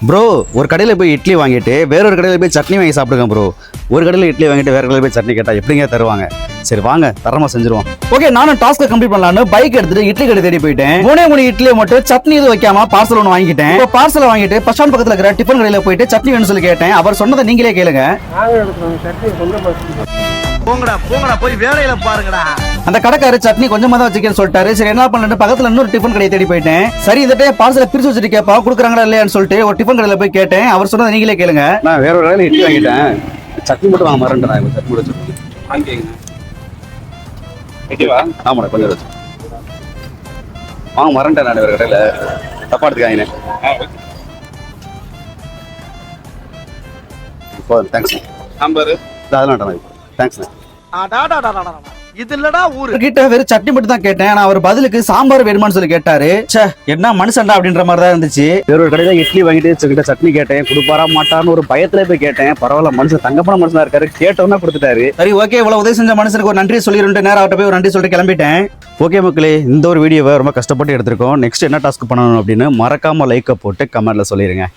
Bro ஒரு கடையில் போய் இட்லி வாங்கிட்டு வேறொரு கடையில் போய் சட்னி வாங்கி சாப்பிடுங்க ப்ரோ. ஒரு கடையில் இட்லி வாங்கிட்டு வேற கடையில் போய் சட்னி கேட்டால் எப்படிங்க தருவாங்க? சரி வாங்க தரமா செஞ்சிருவோம். ஓகே, நானும் டாஸ்க்கை கம்ப்ளீட் பண்ணலான்னு பைக் எடுத்துட்டு இட்லி கடை தேடி போயிட்டேன். 3 இட்லியை மட்டும் சட்னி எதுவும் வைக்காம பார்சல் ஒன்று வாங்கிட்டேன். இப்போ பார்சலை வாங்கிட்டு பஸ் ஸ்டாண்ட் பக்கத்தில் இருக்கிற டிஃபன் கடையில் போயிட்டு சட்னி வேணும்னு சொல்லி கேட்டேன். அவர் சொன்னதை நீங்களே கேளுங்க. போங்கடா போங்கடா போய் வேலையில பாருங்கடா. அந்த கடைக்காரர் சட்னி கொஞ்சமா தான் வச்சுக்கேன்னு சொல்லிட்டாரு. சரி என்ன பண்ணு பக்கத்துல இன்னொரு டிஃபன் கடையை தேடி போயிட்டேன். சரி இந்த டைம் பார்சலை பிரிச்சு வச்சுட்டு கேட்பா கொடுக்குறாங்களா இல்லையான்னு சொல்லிட்டு ஒரு டிஃபன் கடையில போய் கேட்டேன். அவர் சொன்னதை நீங்களே கேளுங்க. நான் வேற ஒரு கடையில் இட்லி வாங்கிட்டேன். சட்னி மட்டும் வாங்க மறந்துட்டேன். சட்னி கூட வாங்கிக்கங்க. ஆமாடா கொஞ்சம் வச்சு வாங்க மறந்துட்டேன். நான் வேற கடையில தப்பா எடுத்துக்காங்க. தேங்க்ஸ். நம்பர் அதெல்லாம் தேங்க்ஸ். இது இல்லடா ஊரு கிட்ட வெறும் சட்னி மட்டும் தான் கேட்டேன். ஆனா அவர் பதிலுக்கு சாம்பார் வேணுமான்னு சொல்லி கேட்டாரு. என்ன மனுஷன்டா அப்படின்ற மாதிரி தான் இருந்துச்சு. வேற ஒரு கடையில இட்லி வாங்கிட்டு கிட்ட சட்னி கேட்டேன். கொடுப்பாரா மாட்டான்னு ஒரு பயத்துல போய் கேட்டேன். பரவாயில்ல மனுஷன் தங்கப்பன மனுஷனா இருக்காரு. கேட்டோம்னா கொடுத்துட்டாரு. சரி ஓகே, இவ்வளவு உதவி செஞ்ச மனுஷனுக்கு ஒரு நன்றி சொல்லிட்டு நேரம் அவர்கிட்ட போய் ஒரு நன்றி சொல்லிட்டு கிளம்பிட்டேன். ஓகே மக்களே, இந்த ஒரு வீடியோவை ரொம்ப கஷ்டப்பட்டு எடுத்திருக்கோம். நெக்ஸ்ட் என்ன டாஸ்க் பண்ணணும் அப்படின்னு மறக்காம லைக்கை போட்டு கமெண்ட்ல சொல்லிருங்க.